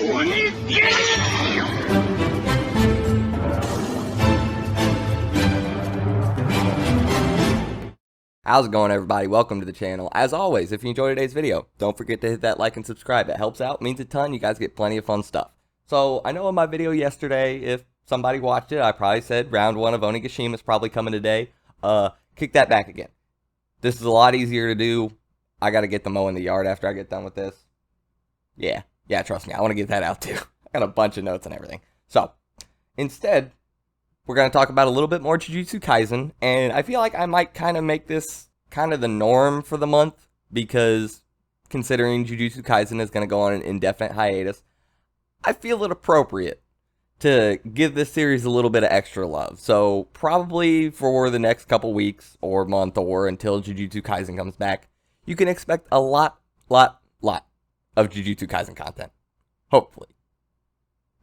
How's it going, everybody? Welcome to the channel. As always, if you enjoyed today's video, don't forget to hit that like and subscribe. It helps out, means a ton. You guys get plenty of fun stuff. So, I know in my video yesterday, if somebody watched it, I probably said round 1 of Onigashima is probably coming today. Kick that back again. This is a lot easier to do. I gotta get the mow in the yard after I get done with this. Yeah, trust me, I want to get that out too. I got a bunch of notes and everything. So, instead, we're going to talk about a little bit more Jujutsu Kaisen, and I feel like I might kind of make this kind of the norm for the month, because considering Jujutsu Kaisen is going to go on an indefinite hiatus, I feel it appropriate to give this series a little bit of extra love. So probably for the next couple weeks or month or until Jujutsu Kaisen comes back, you can expect a lot of Jujutsu Kaisen content. Hopefully.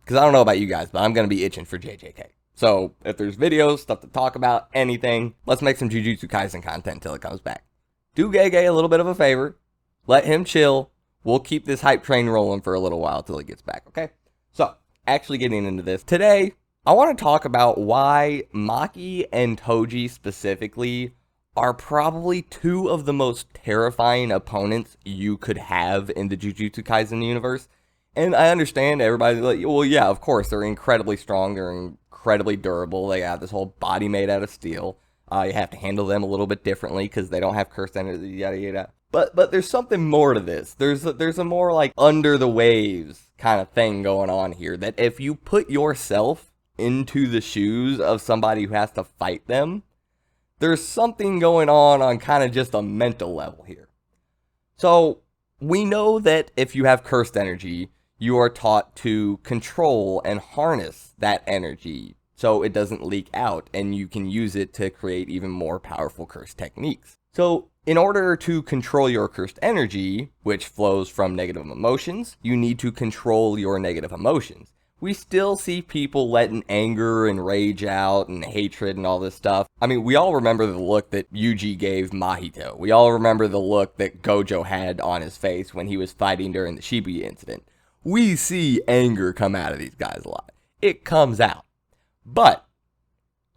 Because I don't know about you guys, but I'm going to be itching for JJK. So, if there's videos, stuff to talk about, anything, let's make some Jujutsu Kaisen content until it comes back. Do Gege a little bit of a favor. Let him chill. We'll keep this hype train rolling for a little while until he gets back, okay? So, actually getting into this. Today, I want to talk about why Maki and Toji specifically are probably two of the most terrifying opponents you could have in the Jujutsu Kaisen universe. And I understand everybody's like, well, yeah, of course, they're incredibly strong, they're incredibly durable, they have this whole body made out of steel. You have to handle them a little bit differently because they don't have cursed energy, yada yada. But there's something more to this. There's a more like under the waves kind of thing going on here, that if you put yourself into the shoes of somebody who has to fight them, there's something going on kind of just a mental level here. So we know that if you have cursed energy, you are taught to control and harness that energy so it doesn't leak out, and you can use it to create even more powerful cursed techniques. So, in order to control your cursed energy, which flows from negative emotions, you need to control your negative emotions. We still see people letting anger and rage out and hatred and all this stuff. I mean, we all remember the look that Yuji gave Mahito. We all remember the look that Gojo had on his face when he was fighting during the Shibuya incident. We see anger come out of these guys a lot. It comes out. But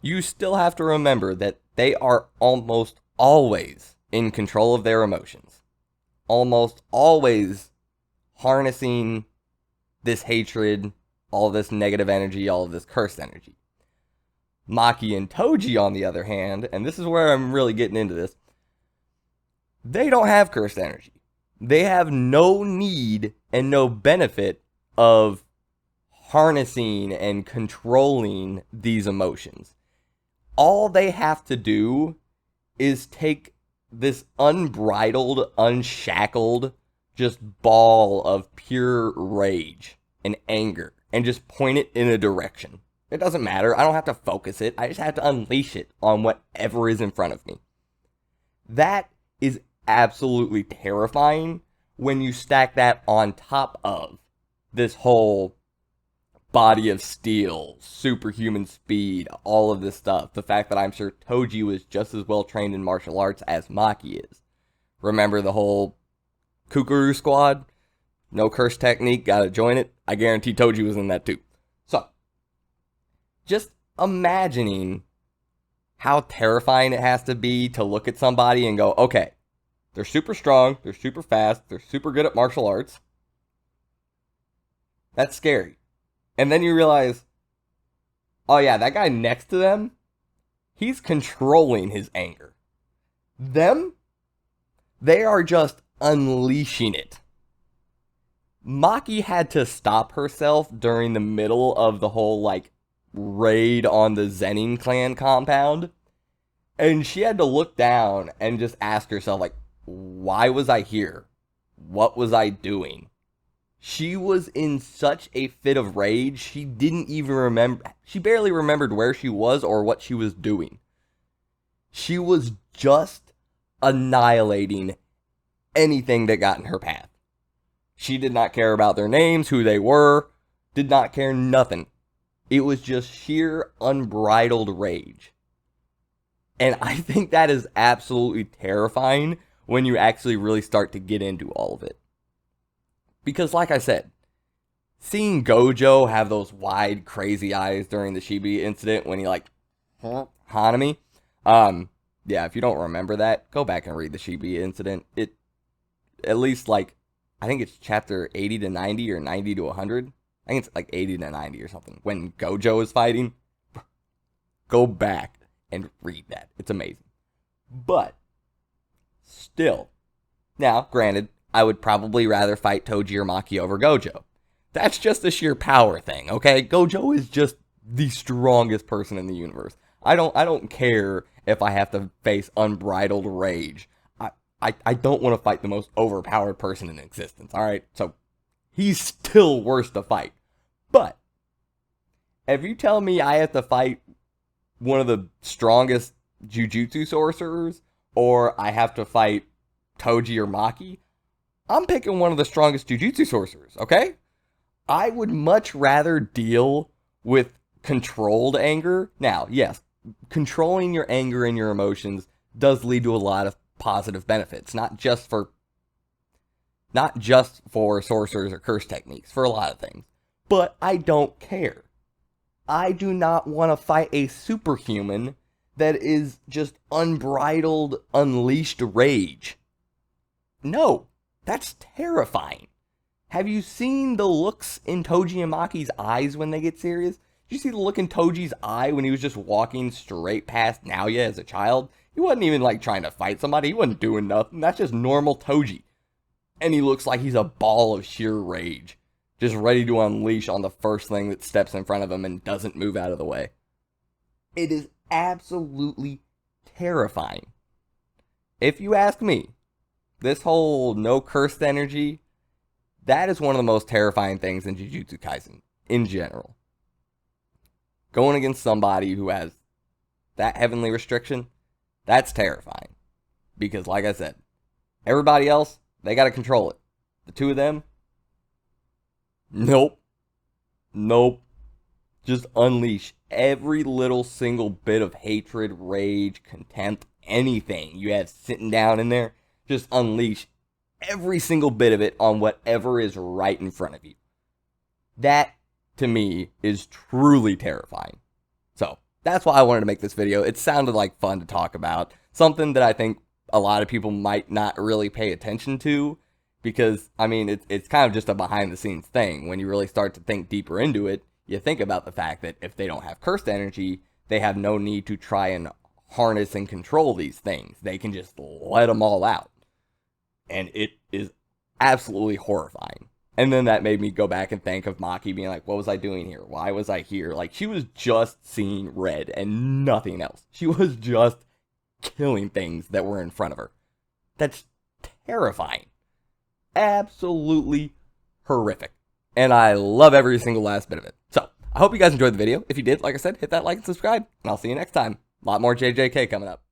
you still have to remember that they are almost always in control of their emotions. Almost always harnessing this hatred, all this negative energy, all of this cursed energy. Maki and Toji, on the other hand, and this is where I'm really getting into this, they don't have cursed energy. They have no need and no benefit of harnessing and controlling these emotions. All they have to do is take this unbridled, unshackled, just ball of pure rage and anger and just point it in a direction. It doesn't matter. I don't have to focus it. I just have to unleash it on whatever is in front of me. That is absolutely terrifying when you stack that on top of this whole body of steel, superhuman speed, all of this stuff. The fact that I'm sure Toji was just as well trained in martial arts as Maki is. Remember the whole Kukuru squad? No curse technique, gotta join it. I guarantee Toji was in that too. So, just imagining how terrifying it has to be to look at somebody and go, okay, they're super strong, they're super fast, they're super good at martial arts. That's scary. And then you realize, oh yeah, that guy next to them, he's controlling his anger. Them, they are just unleashing it. Maki had to stop herself during the middle of the whole, like, raid on the Zenin clan compound. And she had to look down and just ask herself, like, why was I here? What was I doing? She was in such a fit of rage, she didn't even remember, she barely remembered where she was or what she was doing. She was just annihilating anything that got in her path. She did not care about their names, who they were, did not care nothing. It was just sheer unbridled rage. And I think that is absolutely terrifying when you actually really start to get into all of it. Because like I said, seeing Gojo have those wide, crazy eyes during the Shibuya incident when he, like, Hanami. Yeah, if you don't remember that, go back and read the Shibuya incident. It, at least, like, I think it's chapter 80 to 90 or 90 to 100. I think it's like 80 to 90 or something. When Gojo is fighting, go back and read that. It's amazing. But, still, now, granted, I would probably rather fight Toji or Maki over Gojo. That's just a sheer power thing, okay? Gojo is just the strongest person in the universe. I don't care if I have to face unbridled rage. I don't want to fight the most overpowered person in existence, alright? So, he's still worse to fight. But, if you tell me I have to fight one of the strongest Jujutsu sorcerers, or I have to fight Toji or Maki, I'm picking one of the strongest Jujutsu sorcerers, okay? I would much rather deal with controlled anger. Now, yes, controlling your anger and your emotions does lead to a lot of positive benefits, not just for sorcerers or curse techniques, for a lot of things. But I don't care. I do not want to fight a superhuman that is just unbridled, unleashed rage. No, that's terrifying. Have you seen the looks in Toji and Maki's eyes when they get serious? Did you see the look in Toji's eye when he was just walking straight past Naoya as a child? He wasn't even, like, trying to fight somebody. He wasn't doing nothing. That's just normal Toji. And he looks like he's a ball of sheer rage, just ready to unleash on the first thing that steps in front of him and doesn't move out of the way. It is absolutely terrifying. If you ask me, this whole no cursed energy, that is one of the most terrifying things in Jujutsu Kaisen, in general. Going against somebody who has that heavenly restriction, that's terrifying. Because, like I said, everybody else, they gotta control it. The two of them, nope. Just unleash every little single bit of hatred, rage, contempt, anything you have sitting down in there. Just unleash every single bit of it on whatever is right in front of you. That, to me, is truly terrifying. So, that's why I wanted to make this video. It sounded like fun to talk about. Something that I think a lot of people might not really pay attention to. Because, I mean, it's kind of just a behind-the-scenes thing. When you really start to think deeper into it, you think about the fact that if they don't have cursed energy, they have no need to try and harness and control these things. They can just let them all out. And it is absolutely horrifying. And then that made me go back and think of Maki being like, what was I doing here? Why was I here? Like, she was just seeing red and nothing else. She was just killing things that were in front of her. That's terrifying. Absolutely horrific. And I love every single last bit of it. So, I hope you guys enjoyed the video. If you did, like I said, hit that like and subscribe. And I'll see you next time. A lot more JJK coming up.